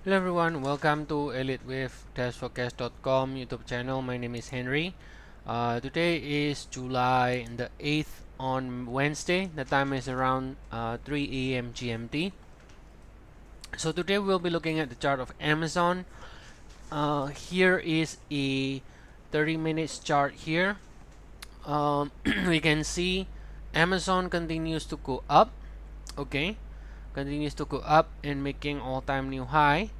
Hello everyone, welcome to Elliott Wave Forecast.com YouTube channel. My name is Henry. Today is July the 8th on Wednesday. The time is around 3 a.m. GMT. So today we'll be looking at the chart of Amazon. Here is a 30 minutes chart here. We can see Amazon continues to go up. Okay, continues to go up and making all-time new high.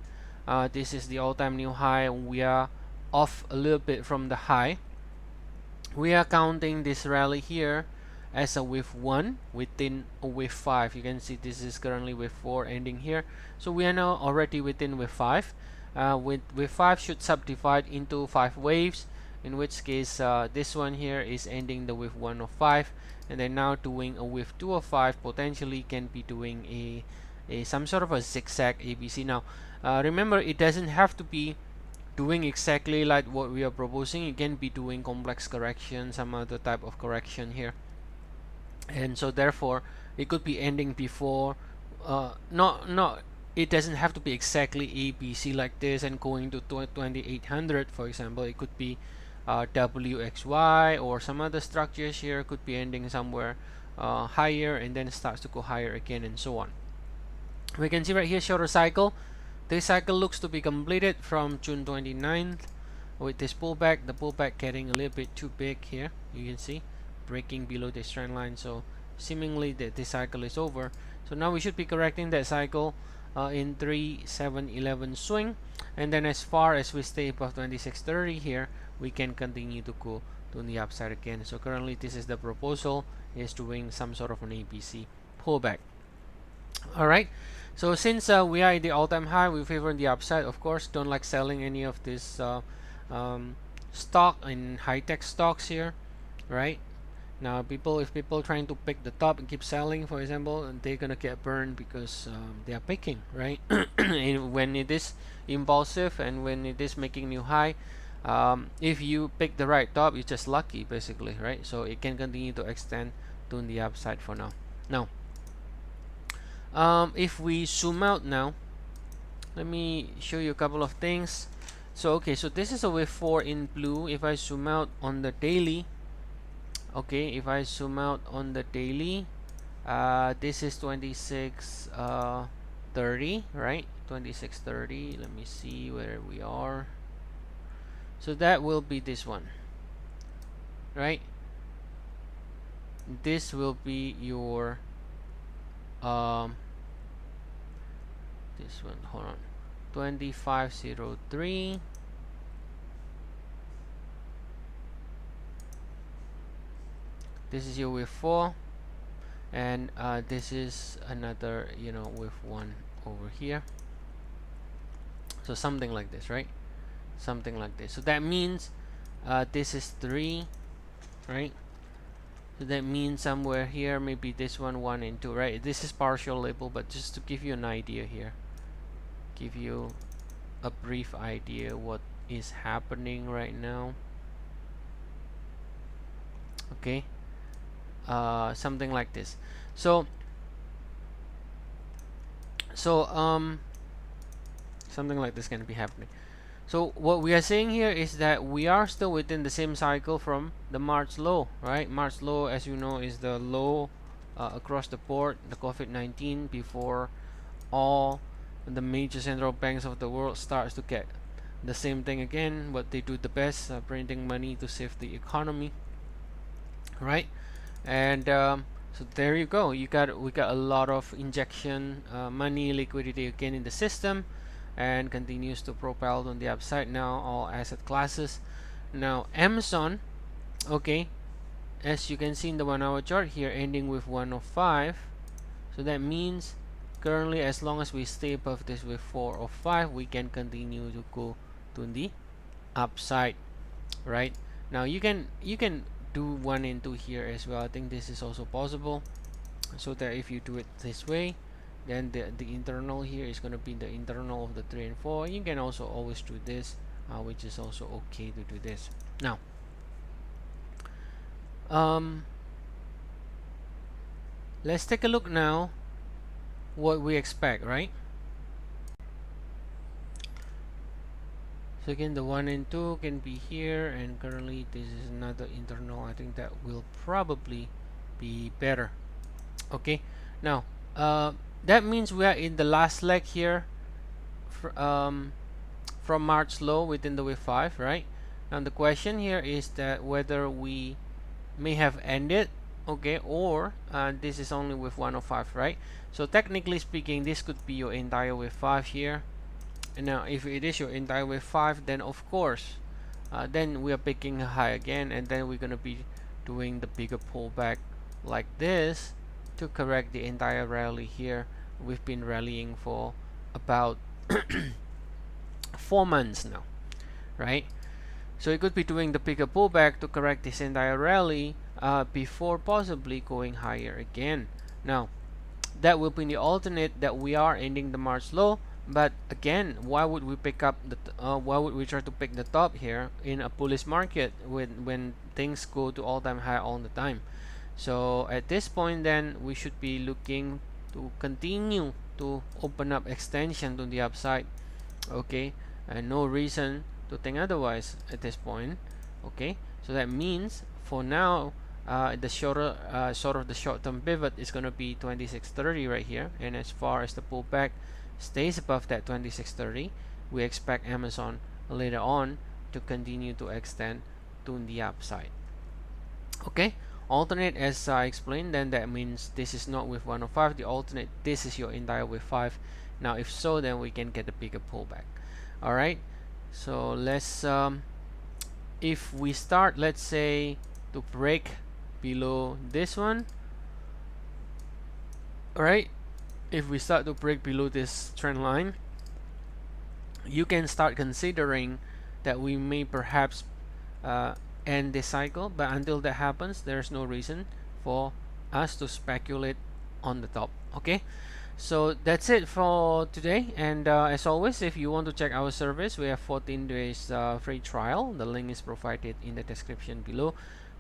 This is the all-time new high. We are off a little bit from the high. We are counting this rally here as a wave 1 within a wave 5. You can see this is currently wave 4 ending here. So we are now already within wave 5. With wave 5 should subdivide into 5 waves, in which case this one here is ending the wave 1 of 5, and then now doing a wave 2 of 5, potentially can be doing a some sort of a zigzag ABC. Now remember, it doesn't have to be doing exactly like what we are proposing. It can be doing complex correction, some other type of correction here, and so therefore it could be ending before not it doesn't have to be exactly ABC like this and going to 2800, for example. It could be WXY or some other structures here, could be ending somewhere higher and then starts to go higher again, and so on. We can see right here shorter cycle. This cycle looks to be completed from June 29th with this pullback. The pullback getting a little bit too big here. You can see breaking below this trend line. So seemingly that this cycle is over. So now we should be correcting that cycle in 3, 7, 11 swing. And then as far as we stay above 2630 here, we can continue to go to the upside again. So currently this is the proposal, is doing some sort of an ABC pullback. Alright, so since we are at the all-time high, we favor the upside. Of course, don't like selling any of this stock and high-tech stocks here, right? Now if people trying to pick the top and keep selling, for example, they're gonna get burned because they are picking, right? And when it is impulsive and when it is making new high, if you pick the right top, you're just lucky, basically, right? So it can continue to extend to the upside for now. If we zoom out now, let me show you a couple of things. So okay, so this is a wave 4 in blue. If I zoom out on the daily, okay, if I zoom out on the daily, this is 2630, right? 2630. Let me see where we are. So that will be this one, right? This will be your this one, hold on, 2503. This is your wave 4, and this is another, wave 1 over here. So something like this, right? Something like this. So that means this is 3, right? So that means somewhere here, maybe this one, 1 and 2, right? This is partial label, but just to give you an idea here, give you a brief idea what is happening right now. Okay, something like this. So something like this can be happening. So what we are saying here is that we are still within the same cycle from the March low, right? March low, as you know, is the low across the board, the COVID-19, before all the major central banks of the world starts to get the same thing again. What they do the best, printing money to save the economy, right? And so there you go. We got a lot of injection money, liquidity again in the system, and continues to propel on the upside now, all asset classes. Now Amazon, okay, as you can see in the 1 hour chart here, ending with 1 of 5. So that means currently, as long as we stay above this with 4 of 5, we can continue to go to the upside, right? Now you can do 1 and 2 here as well. I think this is also possible, so that if you do it this way, then the internal here is going to be the internal of the 3 and 4. You can also always do this, which is also okay to do this. Now let's take a look now what we expect, right? So again, the 1 and 2 can be here, and currently this is another internal. I think that will probably be better. Okay, now that means we are in the last leg here from March low within the wave 5, right? Now the question here is that whether we may have ended, okay, or this is only with 105, right? So technically speaking, this could be your entire wave 5 here. And now if it is your entire wave 5, then of course then we are picking a high again, and then we're gonna be doing the bigger pullback like this to correct the entire rally here. We've been rallying for about 4 months now, right? So it could be doing the bigger pullback to correct this entire rally before possibly going higher again. Now that will be the alternate that we are ending the March low. But again, why would we pick up the why would we try to pick the top here in a bullish market when things go to all-time high all the time? So at this point, then we should be looking to continue to open up extension to the upside, okay, and no reason to think otherwise at this point. Okay, so that means for now the shorter sort of the short-term pivot is going to be 2630 right here, and as far as the pullback stays above that 2630, we expect Amazon later on to continue to extend to the upside. Okay, alternate as I explained, then that means this is not with 105. The alternate, this is your entire wave 5. Now if so, then we can get a bigger pullback. All right, so let's if we start, let's say, to break below this one, all right, if we start to break below this trend line, you can start considering that we may perhaps end this cycle. But until that happens, there's no reason for us to speculate on the top. Okay, so that's it for today. And as always, if you want to check our service, we have 14 days free trial. The link is provided in the description below.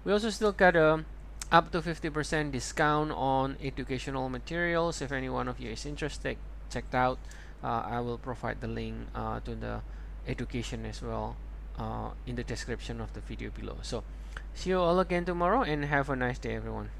We also still got a up to 50% discount on educational materials. If any one of you is interested, checked out, I will provide the link to the education as well in the description of the video below. So see you all again tomorrow, and have a nice day, everyone.